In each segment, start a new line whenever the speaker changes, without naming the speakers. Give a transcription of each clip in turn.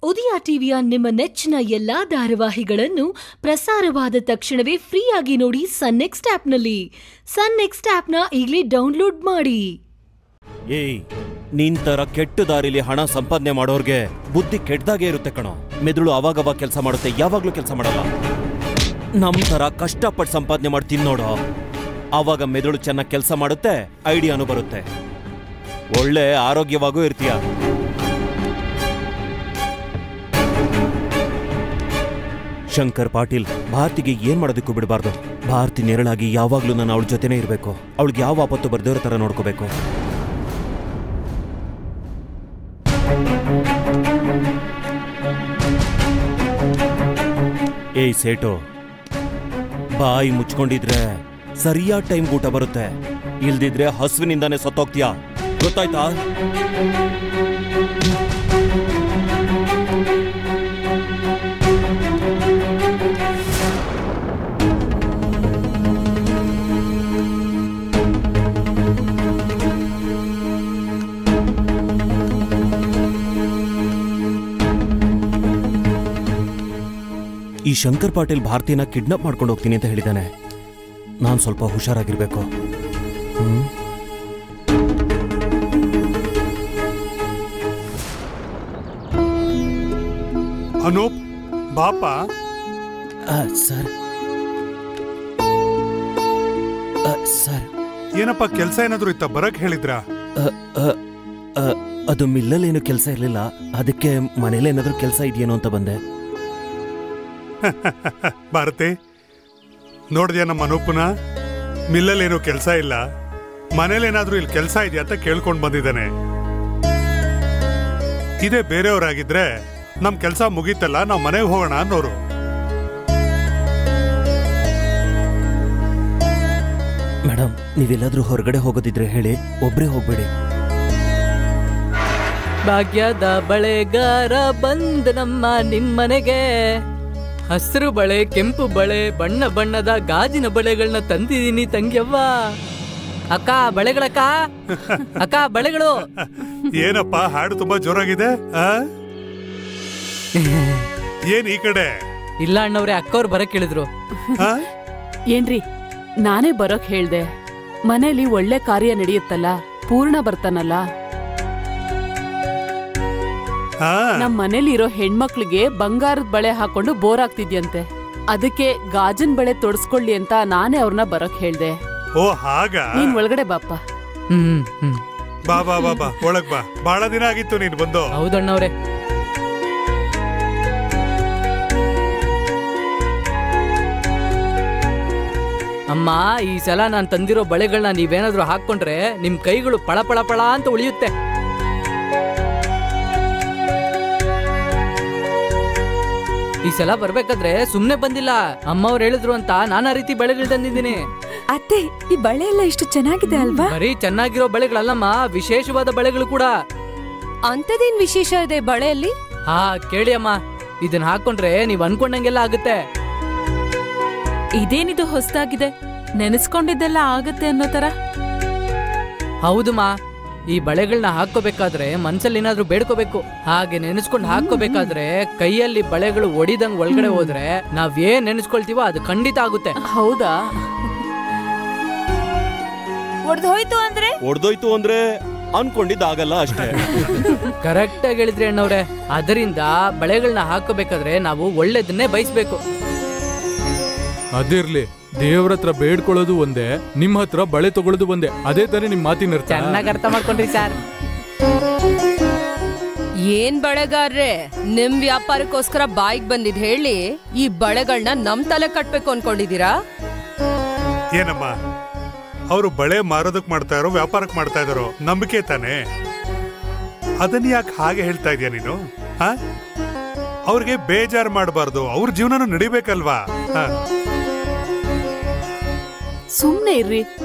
ಉದಯ ಟಿವಿಯ ನಿಮ್ಮ ನೆಚ್ಚಿನ ಎಲ್ಲಾ ಧಾರಾವಾಹಿಗಳನ್ನು ಪ್ರಸಾರವಾದ ತಕ್ಷಣವೇ ಫ್ರೀಯಾಗಿ ನೋಡಿ ಸನ್ ನೆಕ್ಸ್ಟ್ ಆಪ್ನಲ್ಲಿ. ಸನ್ ನೆಕ್ಸ್ಟ್ ಆಪ್ನ ಈಗಲೇ ಡೌನ್ಲೋಡ್ ಮಾಡಿ.
ಏಯ್, ನಿನ್ ತರ ಕೆಟ್ಟ ದಾರಿಲಿ ಹಣ ಸಂಪಾದನೆ ಮಾಡೋರ್ಗೆ ಬುದ್ಧಿ ಕೆಟ್ಟದಾಗೆ ಇರುತ್ತೆ ಕಣೋ. ಮೆದುಳು ಅವಾಗವಾಗ ಕೆಲಸ ಮಾಡುತ್ತೆ, ಯಾವಾಗ್ಲೂ ಕೆಲಸ ಮಾಡಲ್ಲ. ನಮ್ ತರ ಕಷ್ಟಪಟ್ಟು ಸಂಪಾದನೆ ಮಾಡ್ತೀನಿ ನೋಡೋ, ಆವಾಗ ಮೆದುಳು ಚೆನ್ನಾಗಿ ಕೆಲಸ ಮಾಡುತ್ತೆ, ಐಡಿಯಾನು ಬರುತ್ತೆ, ಒಳ್ಳೆ ಆರೋಗ್ಯವಾಗೂ ಇರ್ತೀಯ. ಶಂಕರ್ ಪಾಟೀಲ್, ಭಾರತಿಗೆ ಏನ್ ಮಾಡೋದಕ್ಕೂ ಬಿಡಬಾರ್ದು. ಭಾರತಿ ನೆರಳಾಗಿ ಯಾವಾಗ್ಲೂ ನಾನು ಅವಳ ಜೊತೆನೇ ಇರಬೇಕು. ಅವಳಿಗೆ ಯಾವ ಆಪತ್ತು ಬರ್ದೇವ್ರ ತರ ನೋಡ್ಕೋಬೇಕು. ಏಯ್ ಸೇಟು, ಬಾಯಿ ಮುಚ್ಕೊಂಡಿದ್ರೆ ಸರಿಯಾದ ಟೈಮ್ ಊಟ ಬರುತ್ತೆ, ಇಲ್ದಿದ್ರೆ ಹಸುವಿನಿಂದಾನೇ ಸತ್ತೋಗ್ತೀಯಾ, ಗೊತ್ತಾಯ್ತಾ? ಈ ಶಂಕರ್ ಪಾಟೀಲ್ ಭಾರತಿನ ಕಿಡ್ನಾಪ್ ಮಾಡ್ಕೊಂಡು ಹೋಗ್ತೀನಿ ಅಂತ ಹೇಳಿದ್ದಾನೆ. ನಾನು ಸ್ವಲ್ಪ ಹುಷಾರಾಗಿರ್ಬೇಕು.
ಅನೂಪ್, ಬಾಪ.
ಸರ್ ಸರ್,
ಏನಪ್ಪ ಕೆಲಸ ಏನಾದ್ರು ಇತ್ತ? ಬರಕ್ ಹೇಳಿದ್ರ?
ಅದು ಮಿಲ್ಲಲ್ಲೇನು ಕೆಲಸ ಇರಲಿಲ್ಲ, ಅದಕ್ಕೆ ಮನೇಲೇನಾದ್ರೂ ಕೆಲಸ ಇದೆಯೇನೋ ಅಂತ ಬಂದೆ.
ಭಾರತಿ, ನೋಡಿದ್ಯಾ ನಮ್ಮ ಅನೂಪನ? ಮಿಲ್ಲಲ್ಲೇನು ಕೆಲಸ ಇಲ್ಲ, ಮನೇಲೇನಾದ್ರೂ ಇಲ್ಲಿ ಕೆಲಸ ಇದೆಯಾ ಅಂತ ಕೇಳ್ಕೊಂಡ್ ಬಂದಿದ್ದಾನೆ. ಇದೇ ಬೇರೆಯವರಾಗಿದ್ರೆ ನಮ್ ಕೆಲಸ ಮುಗೀತಲ್ಲ, ನಾವ್ ಮನೆಗೆ ಹೋಗೋಣ ಅನ್ನೋರು.
ಮೇಡಮ್, ನೀವೆಲ್ಲಾದ್ರೂ ಹೊರಗಡೆ ಹೋಗೋದಿದ್ರೆ ಹೇಳಿ, ಒಬ್ರೇ ಹೋಗ್ಬೇಡಿ.
ಭಾಗ್ಯದ ಬಳೆಗಾರ ಬಂದ ನಮ್ಮ ನಿಮ್ಮನೆಗೆ, ಹಸಿರು ಬಳೆ, ಕೆಂಪು ಬಳೆ, ಬಣ್ಣ ಬಣ್ಣದ ಗಾಜಿನ ಬಳೆಗಳನ್ನ ತಂದಿದ್ದೀನಿ ತಂಗ್ಯವ್ವ. ಅಕ್ಕ ಬಳೆಗಳಕ್ಕ, ಅಕ್ಕ ಬಳೆಗಳು.
ಏನಪ್ಪ ಹಾಡು ತುಂಬಾ ಜೋರಾಗಿದೆ. ಏನ್ ಈ ಕಡೆ?
ಇಲ್ಲ ಅಣ್ಣವ್ರೆ, ಅಕ್ಕವ್ರು ಬರಕ್ ಹೇಳಿದ್ರು.
ಏನ್ರಿ, ನಾನೇ ಬರೋಕ್ ಹೇಳ್ದೆ. ಮನೇಲಿ ಒಳ್ಳೆ ಕಾರ್ಯ ನಡೆಯುತ್ತಲ್ಲ, ಪೂರ್ಣ ಬರ್ತಾನಲ್ಲ. ನಮ್ ಮನೇಲಿ ಇರೋ ಹೆಣ್ಮಕ್ಳಿಗೆ ಬಂಗಾರದ ಬಳೆ ಹಾಕೊಂಡು ಬೋರ್ ಆಗ್ತಿದ್ಯಂತೆ, ಅದಕ್ಕೆ ಗಾಜನ್ ಬಳೆ ತೊಡಸ್ಕೊಳ್ಳಿ ಅಂತ ನಾನೇ ಅವ್ರನ್ನ ಬರೋಕ್ ಹೇಳ್ದೆ.
ಓ ಹಾಗ?
ನೀನ್ ಒಳಗಡೆ ಬಾಪ.
ಬಾ ಬಾ ಬಾ ಬಾ, ಒಳಗ್ ಬಾ. ಬಹಳ ದಿನ ಆಗಿತ್ತು ನೀನ್ ಬಂದು.
ಹೌದಣ್ಣವ್ರೆ. ಅಮ್ಮ, ಈ ಸಲ ನಾನ್ ತಂದಿರೋ ಬಳೆಗಳನ್ನ ನೀವೇನಾದ್ರೂ ಹಾಕೊಂಡ್ರೆ ನಿಮ್ ಕೈಗಳು ಪಳ ಪಳ ಪಳ ಅಂತ ಉಳಿಯುತ್ತೆ. ಈ ಸಲ ಬರ್ಬೇಕಾದ್ರೆ ಸುಮ್ನೆ ಬಂದಿಲ್ಲ, ಅಮ್ಮವ್ರು ಹೇಳಿದ್ರು ಅಂತ ನಾನಾ ರೀತಿ ಬಳೆಗಳು ತಂದಿದ್ದೀನಿ.
ಅತ್ತೆ, ಈ ಬಳೆ ಎಲ್ಲ ಇಷ್ಟು ಚೆನ್ನಾಗಿದೆ ಅಲ್ವಾ?
ಬರೀ ಚೆನ್ನಾಗಿರೋ ಬಳೆಗಳಲ್ಲಮ್ಮ, ವಿಶೇಷವಾದ ಬಳೆಗಳು ಕೂಡ.
ಅಂತದೇನ್ ವಿಶೇಷ ಇದೆ ಬಳೆಯಲ್ಲಿ?
ಹಾ ಕೇಳಿ ಅಮ್ಮ, ಇದನ್ನ ಹಾಕೊಂಡ್ರೆ ನೀವ್ ಅನ್ಕೊಂಡಂಗೆಲ್ಲ ಆಗುತ್ತೆ.
ಇದೇನಿದು ಹೊಸದಾಗಿದೆ, ನೆನೆಸ್ಕೊಂಡಿದ್ದೆಲ್ಲ ಆಗತ್ತೆ ಅನ್ನೋ ತರ.
ಹೌದಮ್ಮ, ಈ ಬಳೆಗಳನ್ನ ಹಾಕೋಬೇಕಾದ್ರೆ ಮನ್ಸಲ್ಲಿ ಏನಾದ್ರೂ ಬೇಡ್ಕೋಬೇಕು. ಹಾಗೆ ನೆನೆಸ್ಕೊಂಡು ಹಾಕೋಬೇಕಾದ್ರೆ ಕೈಯಲ್ಲಿ ಬಳೆಗಳು ಒಡಿದಂಗ್ ಒಳಗಡೆ ಹೋದ್ರೆ ನಾವೇನ್ ನೆನೆಸ್ಕೊಳ್ತೀವೋ ಅದು ಖಂಡಿತ ಆಗುತ್ತೆ.
ಹೌದಾ?
ಒಡ್ದೋಯ್ತು ಅಂದ್ರೆ ಅನ್ಕೊಂಡಿದ್ದಾಗಲ್ಲ ಅಷ್ಟೇ.
ಕರೆಕ್ಟ್ ಆಗಿ ಹೇಳಿದ್ರಿ ಅಣ್ಣವ್ರೆ. ಅದರಿಂದ ಬಳೆಗಳನ್ನ ಹಾಕೋಬೇಕಾದ್ರೆ ನಾವು ಒಳ್ಳೇದನ್ನೇ ಬಯಸ್ಬೇಕು.
ಅದಿರ್ಲಿ, ದೇವ್ರ ಹತ್ರ ಬೇಡ್ಕೊಳ್ಳೋದು ಒಂದೇ, ನಿಮ್ ಹತ್ರ ಬಳೆ ತಗೊಳ್ಳೋದು ಒಂದೇ. ಅದೇ ತರ ನಿಮ್ ಮಾತಿನ ಅರ್ಥ
ಚೆನ್ನಾಗಿ ಅರ್ಥ ಮಾಡ್ಕೊಂಡ್ರಿ ಸರ್.
ಏನ್ ಬಳೆಗಾರ್ರೆ, ನಿಮ್ ವ್ಯಾಪಾರಕ್ಕೋಸ್ಕರ ಬಾಯಿಗೆ ಬಂದಿದ್ ಹೇಳಿ ಈ ಬಳೆಗಳನ್ನ ನಮ್ ತಲೆ ಕಟ್ಬೇಕು ಅನ್ಕೊಂಡಿದೀರಾ?
ಏನಮ್ಮ, ಅವರು ಬಳೆ ಮಾರೋದಕ್ ಮಾಡ್ತಾ ಇರೋ, ವ್ಯಾಪಾರಕ್ ಮಾಡ್ತಾ ಇದಾರೋ, ನಂಬಿಕೆ ತಾನೆ. ಅದನ್ನ ಯಾಕೆ ಹಾಗೆ ಹೇಳ್ತಾ ಇದೀಯ ನೀನು? ಅವ್ರಿಗೆ ಬೇಜಾರು ಮಾಡಬಾರ್ದು, ಅವ್ರ ಜೀವನನು ನಡಿಬೇಕಲ್ವಾ?
ಸುಮ್ನೆ ಇರ್ರಿ,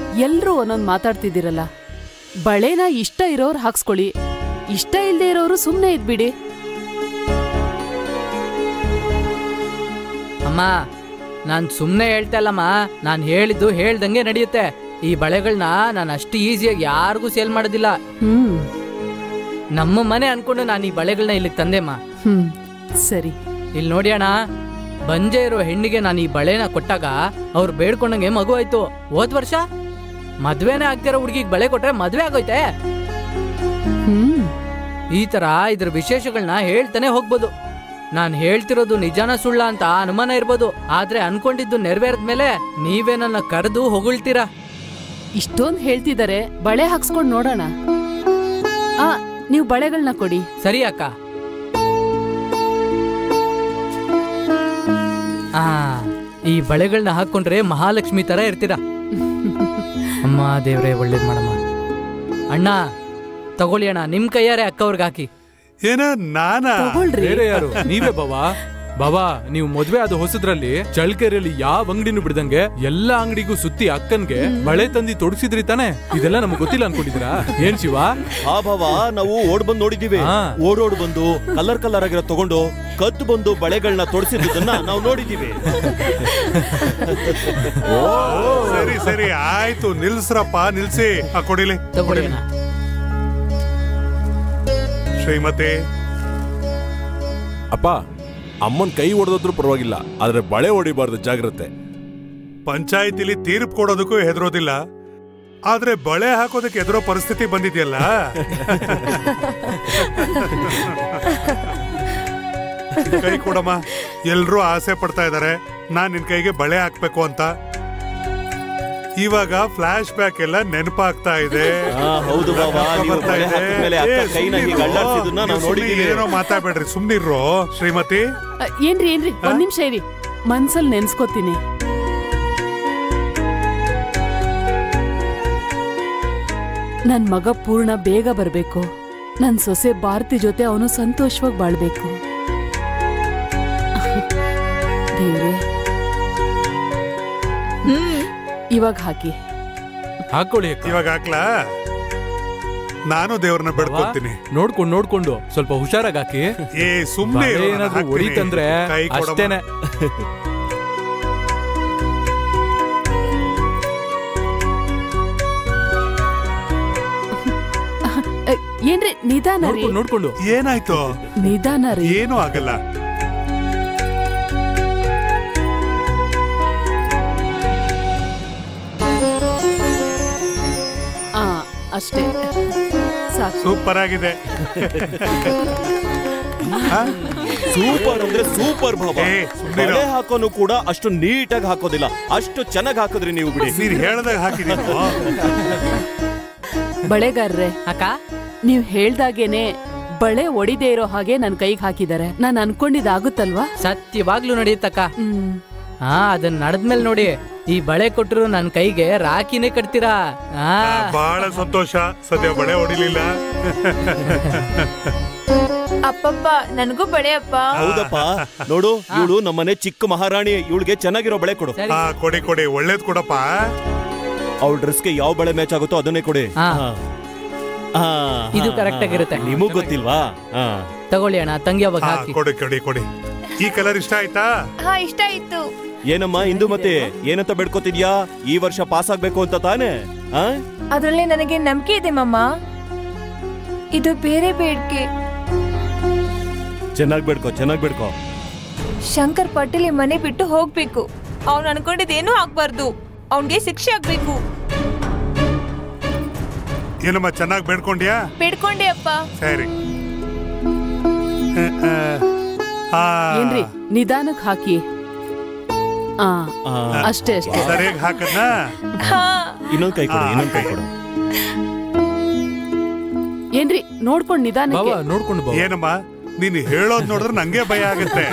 ಎಲ್ರೂ ಒಂದೊಂದ್ ಮಾತಾಡ್ತಿದ್ದೀರಲ್ಲ. ಬಳೆನ ಇಷ್ಟ ಇರೋರು ಹಾಕ್ಸ್ಕೊಳ್ಳಿ, ಇಷ್ಟ ಇಲ್ದೇ ಇರೋರು ಸುಮ್ನೆ ಇದ್ಬಿಡಿ.
ಅಮ್ಮ, ನಾನ್ ಸುಮ್ನೆ ಹೇಳ್ತಾ ಇಲ್ಲಮ್ಮ, ನಾನ್ ಹೇಳಿದ್ದು ಹೇಳ್ದಂಗೆ ನಡೆಯುತ್ತೆ. ಈ ಬಳೆಗಳನ್ನ ನಾನು ಅಷ್ಟು ಈಸಿಯಾಗಿ ಯಾರಿಗೂ ಸೇಲ್ ಮಾಡೋದಿಲ್ಲ. ನಮ್ಮ ಮನೆ ಅನ್ಕೊಂಡು ನಾನು ಈ ಬಳೆಗಳನ್ನ ಇಲ್ಲಿಗೆ ತಂದೆಮ್ಮ.
ಸರಿ.
ಇಲ್ಲಿ ನೋಡಿ ಅಣ್ಣ, ಬಂಜೆ ಇರೋ ಹೆಣ್ಣಿಗೆ ನಾನು ಈ ಬಳೆನ ಕೊಟ್ಟಾಗ ಅವ್ರು ಬೇಡ್ಕೊಂಡಂಗೆ ಮಗು ಆಯ್ತು. ಹೋದ್ ವರ್ಷ ಮದ್ವೆನೇ ಆಗ್ತಿರೋ ಹುಡುಗಿಗೆ ಬಳೆ ಕೊಟ್ರೆ ಮದ್ವೆ ಆಗೋಯ್ತೆ. ಈ ತರ ಇದ್ರ ವಿಶೇಷಗಳನ್ನ ಹೇಳ್ತಾನೆ ಹೋಗ್ಬೋದು. ನಾನ್ ಹೇಳ್ತಿರೋದು ನಿಜಾನ ಸುಳ್ಳ ಅಂತ ಅನುಮಾನ ಇರ್ಬೋದು, ಆದ್ರೆ ಅನ್ಕೊಂಡಿದ್ದು ನೆರವೇರದ್ಮೇಲೆ ನೀವೇ ನನ್ನ ಕರೆದು ಹೊಗಳ್ತೀರಾ.
ಇಷ್ಟೊಂದ್ ಹೇಳ್ತಿದ್ದಾರೆ, ಬಳೆ ಹಾಕ್ಸ್ಕೊಂಡ್ ನೋಡೋಣ. ನೀವು ಬಳೆಗಳನ್ನ ಕೊಡಿ.
ಸರಿ ಅಕ್ಕ. ಈ ಬಳೆಗಳನ್ನ ಹಾಕೊಂಡ್ರೆ ಮಹಾಲಕ್ಷ್ಮಿ ತರ ಇರ್ತೀರಾ. ಅಮ್ಮ ದೇವ್ರೆ ಒಳ್ಳೇದ್ ಮಾಡಮ್ಮ. ಅಣ್ಣ ತಗೊಳ್ಳಿ ಅಣ್ಣ, ನಿಮ್ ಕೈಯಾರೆ ಅಕ್ಕ ಅವ್ರಿಗೆ ಹಾಕಿ.
ಏನ ನಾನಾ?
ಬೇರೆ ಯಾರು? ನೀವೇ ಬಾವಾ. ಬಾವಾ, ನೀವು ಮದ್ವೆ ಆದ ಹೊಸದ್ರಲ್ಲಿ ಚಳ್ಕೆರೆಯಲ್ಲಿ ಯಾವ ಅಂಗಡಿನೂ ಬಿಡ್ದಂಗೆ ಎಲ್ಲಾ ಅಂಗಡಿಗೂ ಸುತ್ತಿ ಅಕ್ಕನ್ಗೆ ಬಳೆ ತಂದಿ ತೊಡಗಿಸಿದ್ರಿ ತಾನೆ? ಇದೆಲ್ಲ ನಮ್ಗೆ ಗೊತ್ತಿಲ್ಲ ಅನ್ಕೊಂಡಿದ್ರಾ? ಏನ್ ಶಿವ?
ಆ ಭಾವ, ನಾವು ಓಡ್ ಬಂದು ನೋಡಿದೀವಿ. ಓಡೋಡ್ ಬಂದು ಕಲರ್ ಕಲರ್ ಆಗಿರೋ ತಗೊಂಡು ಕದ್ದು ಬಂದು ಬಳೆಗಳನ್ನ ತೊಡಸಿದ್ದನ್ನ ನಾವು ನೋಡಿದೀವಿ.
ಸರಿ ಸರಿ ಆಯ್ತು, ನಿಲ್ಸ್ರಪ್ಪ, ನಿಲ್ಸಿ. ಕೊಡಿಲಿ. ಶ್ರೀಮತಿ.
ಅಪ್ಪ, ಅಮ್ಮನ್ ಕೈ ಹೊಡೆದ್ರು ಪರವಾಗಿಲ್ಲ, ಆದ್ರೆ ಬಳೆ ಹೊಡಿಬಾರ್ದು, ಜಾಗ್ರತೆ.
ಪಂಚಾಯತಿಲಿ ತೀರ್ಪು ಕೊಡೋದಕ್ಕೂ ಹೆದರೋದಿಲ್ಲ, ಆದ್ರೆ ಬಳೆ ಹಾಕೋದಕ್ಕೆ ಹೆದರೋ ಪರಿಸ್ಥಿತಿ ಬಂದಿದೆಯಲ್ಲ. ಕೈ ಕೊಡಮ್ಮ. ಎಲ್ರೂ ಆಸೆ ಪಡ್ತಾ ಇದಾರೆ ನಾನ್ ನಿನ್ ಕೈಗೆ ಬಳೆ ಹಾಕ್ಬೇಕು ಅಂತ. ಇವಾಗ ಫ್ಲಾಶ್ ಬ್ಯಾಕ್ ಎಲ್ಲ ನೆನಪಾಗ್ತಾ ಇದೆ.
ಹೌದು ಬಾಬಾ,
ಏನೋ ಮಾತಾಡ್ಬೇಡ್ರಿ, ಸುಮ್ನಿರ್ರೋ. ಶ್ರೀಮತಿ.
ಏನ್ರಿ ಒಂದ್ ನಿಮಿಷ ಇರಿ, ಮನ್ಸಲ್ಲಿ ನೆನ್ಸ್ಕೊತೀನಿ. ನನ್ ಮಗ ಪೂರ್ಣ ಬೇಗ ಬರ್ಬೇಕು, ನನ್ ಸೊಸೆ ಭಾರತಿ ಜೊತೆ ಅವನು ಸಂತೋಷವಾಗಿ ಬಾಳ್ಬೇಕು. ದೇವ್ರೆ, ಇವಾಗ ಹಾಕಿ.
ಹಾಕೊಳ್ಳಿ.
ಇವಾಗ ಹಾಕ್ಲಾ? ನಾನು ದೇವ್ರನ್ನ ಬೇಡ್ಕೊತೀನಿ.
ನೋಡ್ಕೊಂಡು ಸ್ವಲ್ಪ ಹುಷಾರಾಗಿ ಹಾಕಿ.
ಸುಮ್ನೆ
ಏನಾದ್ರೂ ಹೊಡಿತಂದ್ರೆ ಅಷ್ಟೇನೆ.
ಏನ್ರಿ ನಿಧಾನ.
ನೋಡ್ಕೊಂಡು.
ಏನಾಯ್ತು?
ನಿಧಾನ ರೀ.
ಏನೂ ಆಗಲ್ಲ.
ಅಷ್ಟೇ,
ಸೂಪರ್ ಆಗಿದೆ.
ಸೂಪರ್ ಅಂದ್ರೆ ಸೂಪರ್ ಬಾಬಾ. ಬಳೆ ಹಾಕೋನು ಕೂಡ ಅಷ್ಟು ನೀಟಾಗಿ ಹಾಕೋದಿಲ್ಲ, ಅಷ್ಟು ಚೆನ್ನಾಗಿ ಹಾಕಿದ್ರಿ ನೀವು. ಬಿಡಿ,
ನೀನ್ ಹೇಳ್ದಾಗ ಹಾಕಿದೀನಿ.
ಬಳೆಗಾರ್ರೆ ಅಕ್ಕ, ನೀವ್ ಹೇಳ್ದಾಗೇನೆ ಬಳೆ ಒಡಿದೇ ಇರೋ ಹಾಗೆ ನನ್ ಕೈಗೆ ಹಾಕಿದಾರೆ. ನಾನ್ ಅನ್ಕೊಂಡಿದ್ದಾಗುತ್ತಲ್ವಾ?
ಸತ್ಯವಾಗ್ಲೂ ನಡೆಯುತ್ತಕ್ಕ. ಅದನ್ನ ನಡೆದ್ಮೇಲೆ ನೋಡಿ, ಈ ಬಳೆ ಕೊಟ್ಟರು ನನ್ ಕೈಗೆ ರಾಕಿನೇ ಕಟ್ತೀರಾ.
ಬಹಳ ಸಂತೋಷ. ಸದ್ಯ ಬಳೆ ಹೊಡಿಲಿಲ್ಲ.
ಅಪ್ಪಪ್ಪ, ನನಗೂ ಬಳೆ ಅಪ್ಪ.
ಹೌದಪ್ಪ, ನೋಡು, ಇವಳು ನಮ್ಮನೆ ಚಿಕ್ಕ ಮಹಾರಾಣಿ. ಇವಳಿಗೆ ಚೆನ್ನಾಗಿರೋ ಬಳೆ ಕೊಡು.
ಕೊಡಿ, ಒಳ್ಳೇದ್ ಕೊಡಪ್ಪ.
ಅವಳ ಡ್ರೆಸ್ಗೆ ಯಾವ ಬಳೆ ಮ್ಯಾಚ್ ಆಗುತ್ತೋ ಅದನ್ನೇ ಕೊಡಿ.
ಇದು ಕರೆಕ್ಟ್ ಆಗಿರುತ್ತೆ.
ನಿಮಗ್ ಗೊತ್ತಿಲ್ವಾ?
ತಗೊಳ್ಳಿ ಅಣ್ಣ, ತಂಗಿ ಅವಾಗ ಹಾಕಿ.
ಕೊಡಿ. ಈ ಕಲರ್ ಇಷ್ಟ ಆಯ್ತಾ?
ಇಷ್ಟ ಆಯ್ತು.
ಏನಮ್ಮ ಇಂದು ಮತ್ತೆ ಏನಂತ ಬೇಡ್ಕೋತಿದ್ಯಾ? ಈ ವರ್ಷ ಪಾಸ್ ಆಗ್ಬೇಕು ಅಂತ ತಾನೆ?
ಅದ್ರಲ್ಲಿ ನನಗೆ ನಂಬಿಕೆ ಇದೆ ಮಮ್ಮ. ಇದು ಬೇರೆ ಬೇಡ್ಕೆ.
ಚೆನ್ನಾಗ್ ಬೇಡ್ಕೋ.
ಶಂಕರ್ ಪಾಟೀಲ್ ಮನೆ ಬಿಟ್ಟು ಹೋಗ್ಬೇಕು. ಅವ್ನು ಅನ್ಕೊಂಡಿದ್ದೇನೂ ಆಗ್ಬಾರ್ದು. ಅವನ್ಗೆ ಶಿಕ್ಷೆ ಆಗ್ಬೇಕು.
ಏನಮ್ಮ, ಚೆನ್ನಾಗಿ ಬೇಡ್ಕೊಂಡ್ಯಾ?
ಬೇಡ್ಕೊಂಡೆ ಅಪ್ಪ.
ಸರಿ.
ಏನ್ರಿ ನಿಧಾನಕ್ಕೆ ಹಾಕಿ. ಅಷ್ಟೇ.
ಸರಿಯಾಗಿ ಹಾಕದ್ನ.
ಇನ್ನೊಂದ್ ಕೈ ಕೊಡು.
ಏನ್ರಿ ನೋಡ್ಕೊಂಡು ನಿಧಾನಕ್ಕೆ.
ನೋಡ್ಕೊಂಡು.
ಏನಮ್ಮ, ನೀನು ಹೇಳೋದ್ ನೋಡಿದ್ರೆ ನಂಗೆ ಭಯ ಆಗುತ್ತೆ.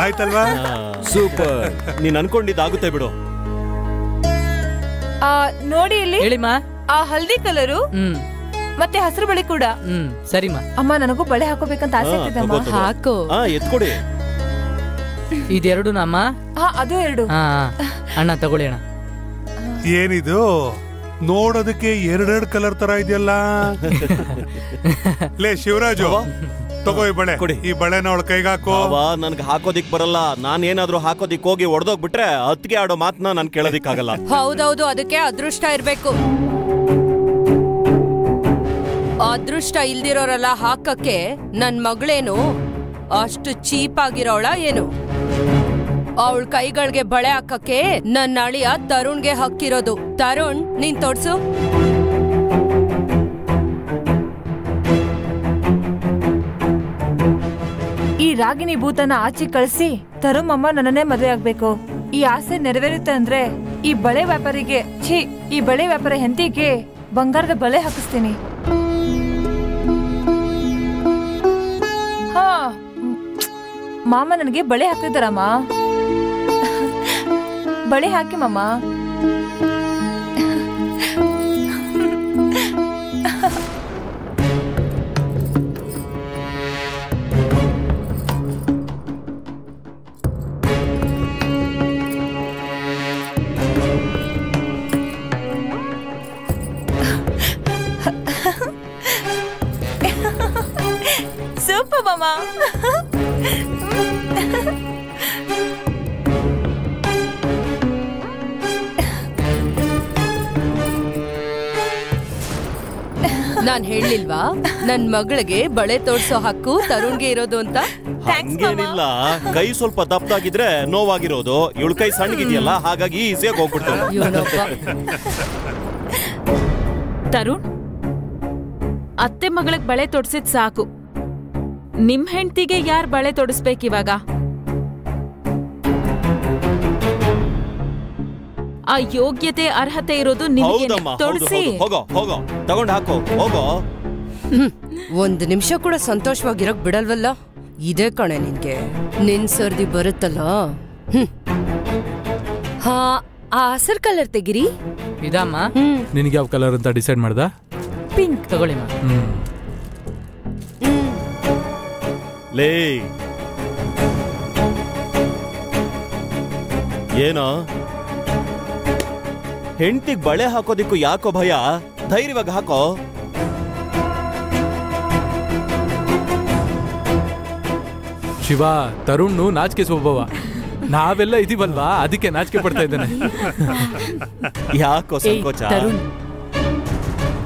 ಆಯ್ತಲ್ವಾ?
ಸೂಪರ್. ನೀನ್ ಅನ್ಕೊಂಡಿದ್ದಾಗುತ್ತೆ ಬಿಡು.
ನೋಡಿ ಇಲ್ಲಿ
ಹೇಳಿಮ್ಮ.
ಆ ಹಲ್ದಿ ಕಲರು ಮತ್ತೆ ಹಸಿರು ಬಳೆ ಕೂಡ.
ಸರಿಮಾ.
ಅಮ್ಮ, ನನಗೂ ಬಳೆ ಹಾಕೋಬೇಕಂತ ಆಸೆ ಆಗ್ತಿದಮ್ಮ.
ಹಾಕೋ.
ಎತ್ಕೊಡಿ.
ಇದೆರಡು ಅಮ್ಮ.
ಅದು ಎರಡು.
ಅಣ್ಣ ತಗೊಳ್ಳಿ ಅಣ್ಣ.
ಏನಿದು ನೋಡೋದಕ್ಕೆ ಎರಡೆರಡು ಕಲರ್ ತರ ಇದೆಯಲ್ಲ. ಲೇ ಶಿವರಾಜು, ತಗೋ ಈ ಬಳೆ. ಈ ಬಳೆನ ಅವಳ ಕೈಗೆ ಹಾಕೋ.
ನನ್ಗೆ ಹಾಕೋದಿಕ್ ಬರಲ್ಲ. ನಾನ್ ಏನಾದ್ರೂ ಹಾಕೋದಿಕ್ ಹೋಗಿ ಒಡೆದೋಗ್ಬಿಟ್ರೆ ಅತ್ತಿಗೆ ಆಡೋ ಮಾತನ್ನ ನಾನ್ ಕೇಳೋದಿಕ್ಕಾಗಲ್ಲ.
ಹೌದೌದು, ಅದಕ್ಕೆ ಅದೃಷ್ಟ ಇರ್ಬೇಕು. ಅದೃಷ್ಟ ಇಲ್ದಿರೋರೆಲ್ಲ ಹಾಕಕ್ಕೆ ನನ್ ಮಗಳೇನು ಅಷ್ಟು ಚೀಪ್ ಆಗಿರೋಳ ಏನು? ಅವಳ ಕೈಗಳಿಗೆ ಬಳೆ ಹಾಕಕ್ಕೆ ನನ್ನ ಅಳಿಯ ತರುಣ್ಗೆ ಹಕ್ಕಿರೋದು. ತರುಣ್, ನೀನ್ ತೊಡ್ಸು.
ಈ ರಾಗಿಣಿ ಭೂತನ ಆಚೆ ಕಳಿಸಿ ತರುಣ್ ಅಮ್ಮ ನನ್ನನ್ನೇ ಮದುವೆ ಆಗ್ಬೇಕು. ಈ ಆಸೆ ನೆರವೇರುತ್ತೆ ಅಂದ್ರೆ ಈ ಬಳೆ ವ್ಯಾಪಾರಿಗೆ ಈ ಬಳೆ ವ್ಯಾಪಾರ ಹೆಂಡತಿಗೆ ಬಂಗಾರದ ಬಳೆ ಹಾಕಿಸ್ತೀನಿ. ಹಾ, ಮಾಮ ನನಗೆ ಬಳೆ ಹಾಕಿದಾರಮ್ಮ. ಬಳೆ ಹಾಕಿ ಮಾಮ. ಸೂಪರ್ ಮಾಮ.
ನಾನ್ ಹೇಳಿಲ್ವಾ ನನ್ ಮಗಳಿಗೆ ಬಳೆ ತೋರ್ಸೋ ಹಕ್ಕು ತರುಣ್ಗೆ ಇರೋದು ಅಂತ?
ಹಂಗೇನಿಲ್ಲ, ಕೈ ಸ್ವಲ್ಪ ದಪ್ಪದಾಗಿದ್ರೆ ನೋವಾಗಿರೋದು. ಇವಳ ಕೈ ಸಣ್ಣಗಿದೆಯಲ್ಲ, ಹಾಗಾಗಿ ಈಸಿಯಾಗಿ ಹೋಗ್ಬಿಡ್ತಾರೆ.
ತರುಣ್, ಅತ್ತೆ ಮಗಳಿಗೆ ಬಳೆ ತೊಡ್ಸಿದ್ ಸಾಕು. ನಿಮ್ ಹೆಂಡ್ತಿಗೆ ಯಾರ್ ಬಳೆ ತೊಡಿಸ್ಬೇಕಿವಾಗ? ಆ ಯೋಗ್ಯತೆ ಅರ್ಹತೆ ಇರೋದು ನಿಮಗೆ. ತೊಡ್ಸಿ.
ಹೋಗೋ ಹೋಗೋ, ತಗೊಂಡ್ ಹಾಕೋ, ಹೋಗೋ.
ಒಂದ್ ನಿಮಿಷ ಕೂಡ ಸಂತೋಷವಾಗಿರಕ್ ಬಿಡಲ್ವಲ್ಲ. ಇದೇ ಕಣೆ ನಿನ್ಗೆ ನಿನ್ ಸರ್ದಿ ಬರುತ್ತಲ್ಲ. ಹಾ, ಆ ಹಸಿರು ಕಲರ್ ತೆಗಿರಿ.
ಇದಮ್ಮ,
ನಿನಗೆ ಯಾವ ಕಲರ್ ಅಂತ ಡಿಸೈಡ್ ಮಾಡ್ದ?
ಪಿಂಕ್
ತಗೊಳ್ಳಿ.
ಲೇ, ಏನೋ ಹೆಂಡತಿಗ್ ಬಳೆ ಹಾಕೋದಿಕ್ಕೂ ಯಾಕೋ ಭಯ? ಧೈರ್ಯವಾಗಿ ಹಾಕೋ.
ಶಿವ, ತರುಣ್ ನಾಚಿಕೆ ಸ್ವಭಾವ. ನಾವೆಲ್ಲ ಇದೀವಲ್ವಾ, ಅದಕ್ಕೆ ನಾಚಿಕೆ ಪಡ್ತಾ ಇದ್ದಾನೆ.
ಯಾಕೋ ಸಂಕೋಚ?
ತರುಣ್,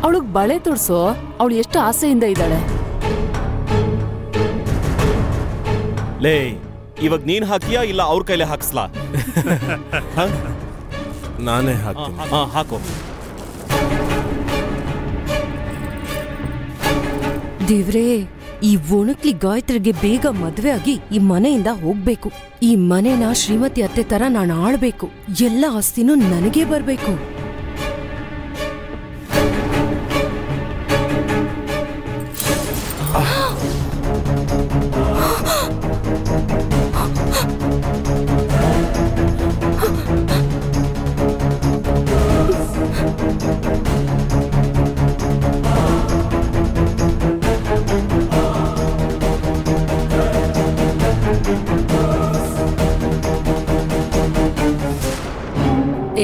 ಅವಳಿಗೆ ಬಳೆ ತೊಡ್ಸೋ. ಅವಳು ಎಷ್ಟು ಆಸೆಯಿಂದ ಇದ್ದಾಳೆ.
ಲೇ, ಇವಾಗ ನೀನ್ ಹಾಕಿಯಾ ಇಲ್ಲ ಅವ್ರ ಕೈಲೇ ಹಾಕ್ಸ್ಲಾ?
ನಾನೇ ಹಾಕ್ತೀನಿ.
ಹಾಕೋ.
ದೇವ್ರೇ, ಈ ಒಣಕ್ಲಿ ಗಾಯತ್ರಿಗೆ ಬೇಗ ಮದ್ವೆ ಆಗಿ ಈ ಮನೆಯಿಂದ ಹೋಗ್ಬೇಕು. ಈ ಮನೆನ ಶ್ರೀಮತಿ ಅತ್ತೆ ತರ ನಾನು ಆಳ್ಬೇಕು. ಎಲ್ಲ ಆಸ್ತಿನೂ ನನಗೆ ಬರ್ಬೇಕು.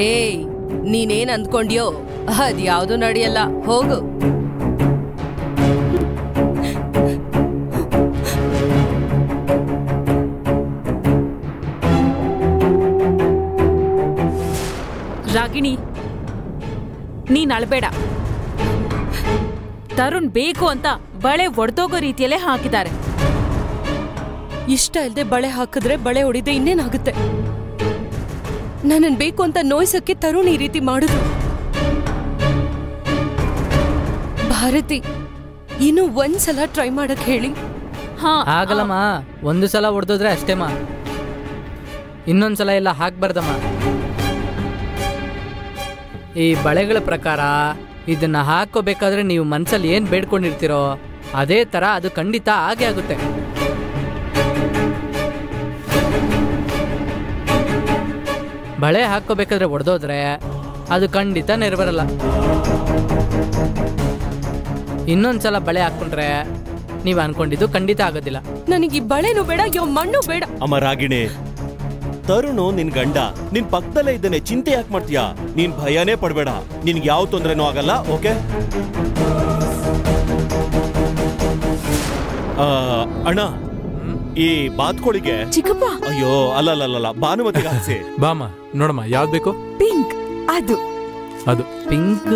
ಏಯ್, ನೀನೇನ್ ಅಂದ್ಕೊಂಡ್ಯೋ ಅದ್ಯಾವ್ದು ನಡೆಯಲ್ಲ. ಹೋಗು.
ರಾಗಿಣಿ, ನೀನ್ ಅಳ್ಬೇಡ. ತರುಣ್ ಬೇಕು ಅಂತ ಬಳೆ ಒಡೆದೋಗೋ ರೀತಿಯಲ್ಲೇ ಹಾಕಿದ್ದಾರೆ.
ಇಷ್ಟ ಇಲ್ದೆ ಬಳೆ ಹಾಕಿದ್ರೆ ಬಳೆ ಹೊಡಿದೆ ಇನ್ನೇನಾಗುತ್ತೆ? ನನ್ನನ್ ಬೇಕು ಅಂತ ನೋಯ್ಸಕ್ಕೆ ತರುಣ್ ಈ ರೀತಿ ಮಾಡುದು. ಭಾರತಿ, ಇನ್ನು ಒಂದ್ಸಲ ಟ್ರೈ ಮಾಡಕ್ ಹೇಳಿ.
ಆಗಲ್ಲಮ್ಮ, ಒಂದು ಸಲ ಹೊಡೆದೋದ್ರೆ ಅಷ್ಟೇಮ್ಮ. ಇನ್ನೊಂದ್ಸಲ ಎಲ್ಲ ಹಾಕ್ಬಾರ್ದಮ್ಮ. ಈ ಬಳೆಗಳ ಪ್ರಕಾರ ಇದನ್ನ ಹಾಕೋಬೇಕಾದ್ರೆ ನೀವು ಮನ್ಸಲ್ಲಿ ಏನ್ ಬೇಡ್ಕೊಂಡಿರ್ತೀರೋ ಅದೇ ತರ ಅದು ಖಂಡಿತ ಆಗೇ ಆಗುತ್ತೆ. ಬಳೆ ಹಾಕೋಬೇಕಾದ್ರೆ ಒಡೆದೋದ್ರೆ ಅದು ಖಂಡಿತ ನೆರವೇರಲ್ಲ. ಇನ್ನೊಂದ್ಸಲ ಬಳೆ ಹಾಕೊಂಡ್ರೆ ನೀವ್ ಅನ್ಕೊಂಡಿದ್ದು ಖಂಡಿತ ಆಗೋದಿಲ್ಲ.
ನನಗೆ ಈ ಬಳೆನೂ ಬೇಡ, ಯಾವ ಮಣ್ಣು ಬೇಡ.
ಅಮ್ಮ ರಾಗಿಣಿ, ತರುಣು ನಿನ್ ಗಂಡ ನಿನ್ ಪಕ್ಕದಲ್ಲೇ ಇದ್ದಾನೆ, ಚಿಂತೆ ಯಾಕೆ ಮಾಡ್ತೀಯಾ? ನೀನ್ ಭಯನೇ ಪಡ್ಬೇಡ, ನಿನ್ಗೆ ಯಾವ ತೊಂದ್ರೆನೂ ಆಗಲ್ಲ. ಓಕೆ ಅಣ್ಣ, ಈ ಬಾತ್ಕೋಳಿಗೆ
ಚಿಕ್ಕಪ್ಪ.
ಅಯ್ಯೋ ಅಲ್ಲ, ಭಾನುಮತಿಗೆ ಹಾಕ್ಸಿ.
ಬಾಮ ನೋಡಮ್ಮ, ಯಾವ್ದು ಬೇಕು?
ಪಿಂಕ್. ಅದು
ಅದು
ಪಿಂಕ್.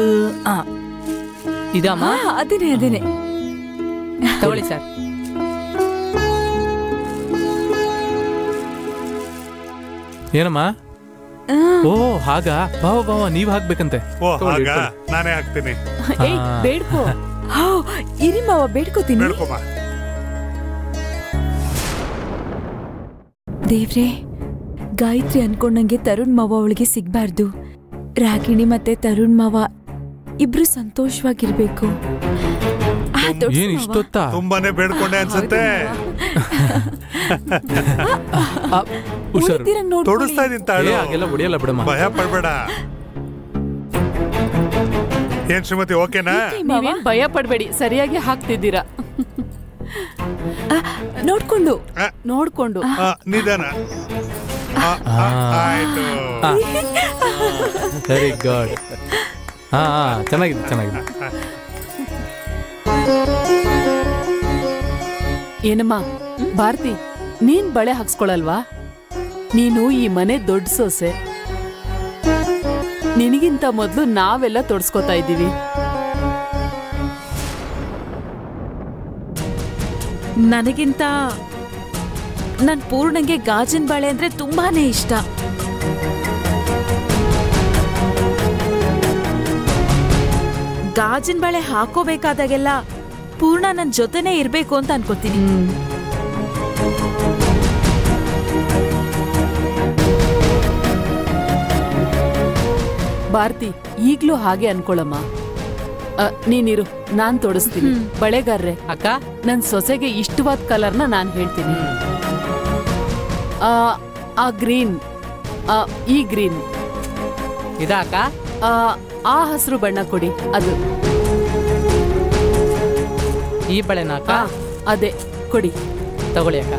ಇದಮ್ಮ
ಅದೇನೆ
ತಗೊಳ್ಳಿ ಸರ್.
ಏನಮ್ಮ? ಓ ಹಾಗಾ? ಬಾವ ನೀವ್ ಹಾಕ್ಬೇಕಂತೆ.
ಓ ಹಾಗಾ? ನಾನೇ ಹಾಕ್ತೀನಿ.
ಬೇಡ್ಕೋ. ಇರಿ ಮಾವ, ಬೇಡ್ಕೋತೀನಿ.
ಬೇಡ್ಕೊಮ್ಮ.
ದೇವ್ರೆ, ಗಾಯತ್ರಿ ಅನ್ಕೊಂಡಂಗೆ ತರುಣ್ ಮಾವ ಅವಳಿಗೆ ಸಿಗ್ಬಾರ್ದು. ರಾಗಿಣಿ ಮತ್ತೆ ತರುಣ್ ಮಾವ ಇಬ್ರು ಸಂತೋಷವಾಗಿರ್ಬೇಕು.
ಏನ್ ಇಷ್ಟೊತ್ತಾ?
ತುಂಬಾನೇ ಬೇಡ್ಕೊಂಡೆ ಅನ್ಸುತ್ತೆ. ತೊಡಸ್ತಾ ಇದೀನಿ ತಾಳು.
ಹಾಗೆಲ್ಲ ಹೊಡಿಯಲ್ಲ ಬಿಡಮ್ಮ.
ಭಯ ಪಡ್ಬೇಡ. ಏನ್ ಶ್ರೀಮತಿ, ಓಕೆನಾ?
ನೀವೇನ್ ಭಯ ಪಡ್ಬೇಡಿ, ಸರಿಯಾಗಿ ಹಾಕ್ತಿದ್ದೀರಾ.
ನೋಡ್ಕೊಂಡು
ನಿಧಾನ. ಆಯ್ತು.
Very good. ಚೆನ್ನಾಗಿದೆ.
ಏನಮ್ಮ ಭಾರತಿ, ನೀನ್ ಬಳೆ ಹಾಕ್ಸ್ಕೊಳಲ್ವಾ? ನೀನು ಈ ಮನೆ ದೊಡ್ಡ ಸೊಸೆ. ನಿನಗಿಂತ ಮೊದ್ಲು ನಾವೆಲ್ಲ ತೊಡ್ಸ್ಕೊತಾ ಇದ್ದೀವಿ.
ನನಗಿಂತ ನನ್ ಪೂರ್ಣಂಗೆ ಗಾಜಿನ ಬಳೆ ಅಂದ್ರೆ ತುಂಬಾನೇ ಇಷ್ಟ. ಗಾಜಿನ ಬಳೆ ಹಾಕೋಬೇಕಾದಾಗೆಲ್ಲ ಪೂರ್ಣ ನನ್ ಜೊತೆನೇ ಇರ್ಬೇಕು ಅಂತ ಅನ್ಕೋತೀನಿ.
ಭಾರತಿ, ಈಗ್ಲೂ ಹಾಗೆ ಅನ್ಕೊಳಮ್ಮ. ನೀನಿರು, ನಾನ್ ತೊಡಸ್ತೀನಿ. ಬಳೆಗಾರ್ರೆ
ಅಕ್ಕ,
ನನ್ ಸೊಸೆಗೆ ಇಷ್ಟವಾದ ಕಲರ್ನ ನಾನ್ ಹೇಳ್ತೀನಿ. ಆ ಗ್ರೀನ್, ಈ ಗ್ರೀನ್
ಇದಾ ಅಕ್ಕ?
ಆ ಹಸಿರು ಬಣ್ಣ ಕೊಡಿ. ಅದು
ಈ ಬಳೆನಾ ಅಕ್ಕ?
ಅದೇ ಕೊಡಿ.
ತಗೊಳ್ಳಿ ಅಕ್ಕ.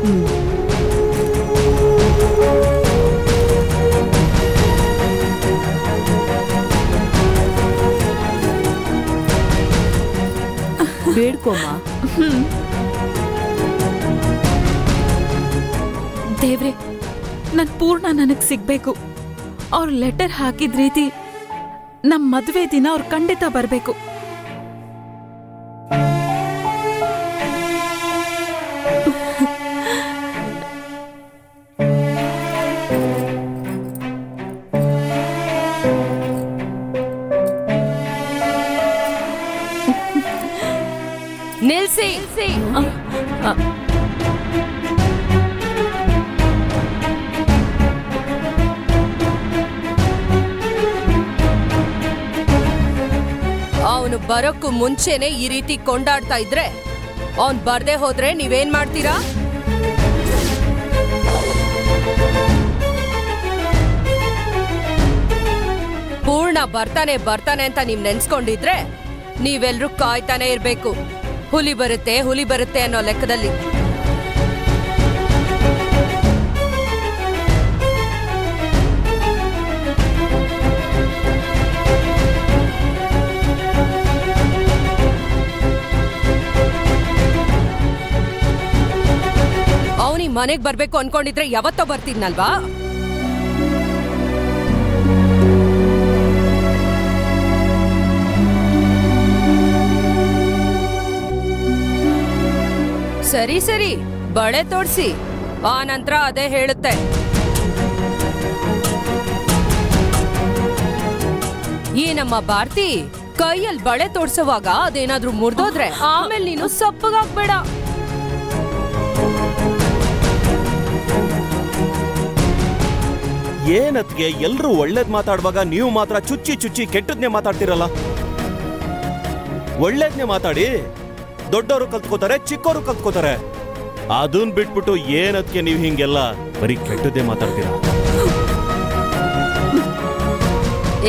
ಬೇಡ್ಕೊಮ್ಮ.
ದೇವ್ರೆ, ನನ್ ಪೂರ್ಣ ನನಗ್ ಸಿಗ್ಬೇಕು. ಅವ್ರ ಲೆಟರ್ ಹಾಕಿದ ರೀತಿ ನಮ್ ಮದ್ವೆ ದಿನ ಅವ್ರು ಖಂಡಿತ ಬರ್ಬೇಕು.
ನಿಲ್ಸಿ. ಅವನು ಬರೋಕ್ಕೂ ಮುಂಚೆನೆ ಈ ರೀತಿ ಕೊಂಡಾಡ್ತಾ ಇದ್ರೆ ಅವನ್ ಬರ್ದೇ ಹೋದ್ರೆ ನೀವೇನ್ ಮಾಡ್ತೀರಾ? ಪೂರ್ಣ ಬರ್ತಾನೆ ಅಂತ ನೀವ್ ನೆನ್ಸ್ಕೊಂಡಿದ್ರೆ ನೀವೆಲ್ರೂ ಕಾಯ್ತಾನೆ ಇರ್ಬೇಕು. ಹುಲಿ ಬರುತ್ತೆ ಅನ್ನೋ ಲೆಕ್ಕದಲ್ಲಿ. ಅವನಿ ಮನೆಗ್ ಬರ್ಬೇಕು ಅನ್ಕೊಂಡಿದ್ರೆ ಯಾವತ್ತೋ ಬರ್ತಿದ್ನಲ್ವಾ? ಸರಿ, ಬಳೆ ತೋಡ್ಸಿ. ಆ ನಂತರ ಅದೇ ಹೇಳುತ್ತೆ. ಈ ನಮ್ಮ ಭಾರತಿ ಕೈಯಲ್ಲಿ ಬಳೆ ತೋಡ್ಸುವಾಗ ಅದೇನಾದ್ರೂ ಮುರಿದೋದ್ರೆ ಆಮೇಲೆ ನೀನು ಸಪ್ಪಗಾಗ್ಬೇಡ.
ಏನತ್ಗೆ ಎಲ್ರು ಒಳ್ಳೇದ್ ಮಾತಾಡುವಾಗ ನೀವು ಮಾತ್ರ ಚುಚ್ಚಿ ಕೆಟ್ಟದ್ನೇ ಮಾತಾಡ್ತಿರಲ್ಲ? ಒಳ್ಳೇದ್ನೇ ಮಾತಾಡಿ. ದೊಡ್ಡವರು ಕಲ್ತ್ಕೋತಾರೆ, ಚಿಕ್ಕವರು ಕಲ್ತ್ಕೋತಾರೆ. ಅದನ್ ಬಿಟ್ಬಿಟ್ಟು ಏನತ್ಗೆ ನೀವು ಹಿಂಗೆಲ್ಲ ಬರೀ ಕೆಟ್ಟದ್ದೇ ಮಾತಾಡ್ತೀರ?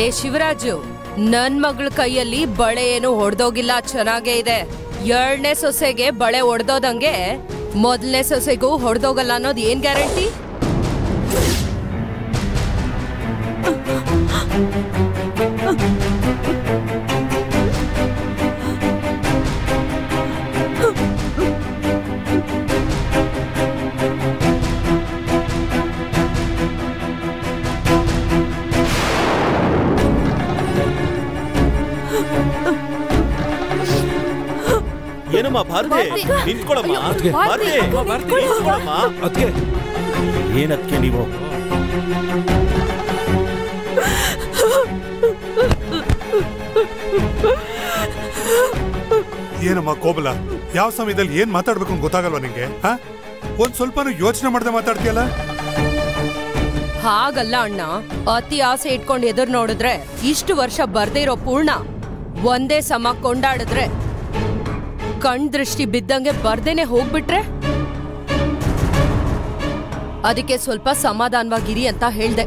ಏ ಶಿವರಾಜು, ನನ್ ಮಗಳ ಕೈಯಲ್ಲಿ ಬಳೆ ಏನು ಹೊಡೆದೋಗಿಲ್ಲ, ಚೆನ್ನಾಗೇ ಇದೆ. 2ನೇ ಸೊಸೆಗೆ ಬಳೆ ಹೊಡೆದೋದಂಗೆ 1ನೇ ಸೊಸೆಗೂ ಹೊಡೆದೋಗಲ್ಲ ಅನ್ನೋದು ಏನ್ ಗ್ಯಾರಂಟಿ?
ಭಾರತಿ ನಿಂತ್ಕೊಳಮ್ಮ ಭಾರತಿ ನಿಂತ್ಕೊಳಮ್ಮ.
ಅದಕ್ಕೆ
ಏನದ್ಕೆ ನೀವು
ಏನಮ್ಮ ಕೋಬಲ, ಯಾವ ಸಮಯದಲ್ಲಿ ಏನ್ ಮಾತಾಡ್ಬೇಕು ಅಂತ ಗೊತ್ತಾಗಲ್ವಾ ನಿಂಗೆ? ಒಂದ್ ಸ್ವಲ್ಪನೂ ಯೋಚನೆ ಮಾಡದೆ ಮಾತಾಡ್ತೀಯಲ್ಲ.
ಹಾಗಲ್ಲ ಅಣ್ಣ, ಅತಿ ಆಸೆ ಇಟ್ಕೊಂಡು ಎದುರು ನೋಡಿದ್ರೆ ಇಷ್ಟು ವರ್ಷ ಬರ್ದೇ ಇರೋ ಪೂರ್ಣ ಒಂದೇ ಸಮ ಕೊಂಡಾಡಿದ್ರೆ ಕಣ್ ದೃಷ್ಟಿ ಬಿದ್ದಂಗೆ ಬರ್ದೇನೆ ಹೋಗ್ಬಿಟ್ರೆ ಅದಕ್ಕೆ ಸ್ವಲ್ಪ ಸಮಾಧಾನವಾಗಿರಿ ಅಂತ ಹೇಳ್ದೆ.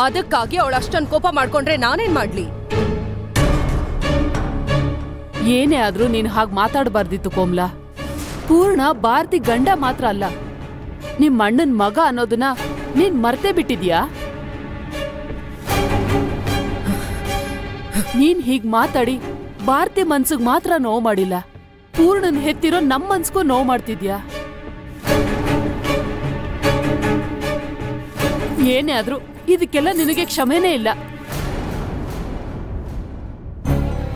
ಅದಕ್ಕಾಗಿ ಅವಳು ಅಷ್ಟೊಂದು ಕೋಪ ಮಾಡ್ಕೊಂಡ್ರೆ ನಾನೇನ್ ಮಾಡ್ಲಿ?
ಏನೇ ಆದ್ರೂ ನೀನು ಹಾಗೆ ಮಾತಾಡಬಾರ್ದಿತ್ತು ಕೋಮ್ಲಾ. ಪೂರ್ಣ ಭಾರತಿ ಗಂಡ ಮಾತ್ರ ಅಲ್ಲ, ನಿಮ್ ಅಣ್ಣನ್ ಮಗ ಅನ್ನೋದನ್ನ ನೀನ್ ಮರ್ತೇ ಬಿಟ್ಟಿದ್ಯಾ? ನೀನ್ ಹೀಗ್ ಮಾತಾಡಿ ಭಾರತಿ ಮನ್ಸಿಗೆ ಮಾತ್ರ ನೋವು ಮಾಡಿಲ್ಲ, ಪೂರ್ಣನ್ ಹೆತ್ತಿರೋ ನಮ್ ಮನ್ಸ್ಗೂ ನೋವು ಮಾಡ್ತಿದ್ಯಾ? ಏನೇ ಆದ್ರೂ ಇದಕ್ಕೆಲ್ಲ ನಿನಗೆ ಕ್ಷಮೆನೇ ಇಲ್ಲ.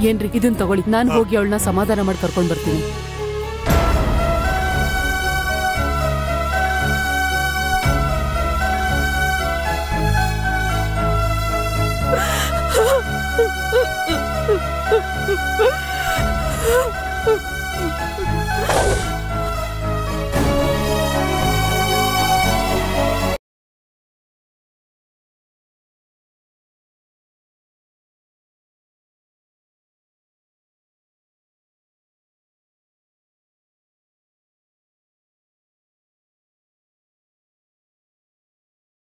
ಏನ್ರಿ, ಇದನ್ ತಗೊಳ್ಳಿ, ನಾನು ಹೋಗಿ ಅವಳನ್ನ ಸಮಾಧಾನ ಮಾಡಿ ಕರ್ಕೊಂಡ್ ಬರ್ತೀನಿ.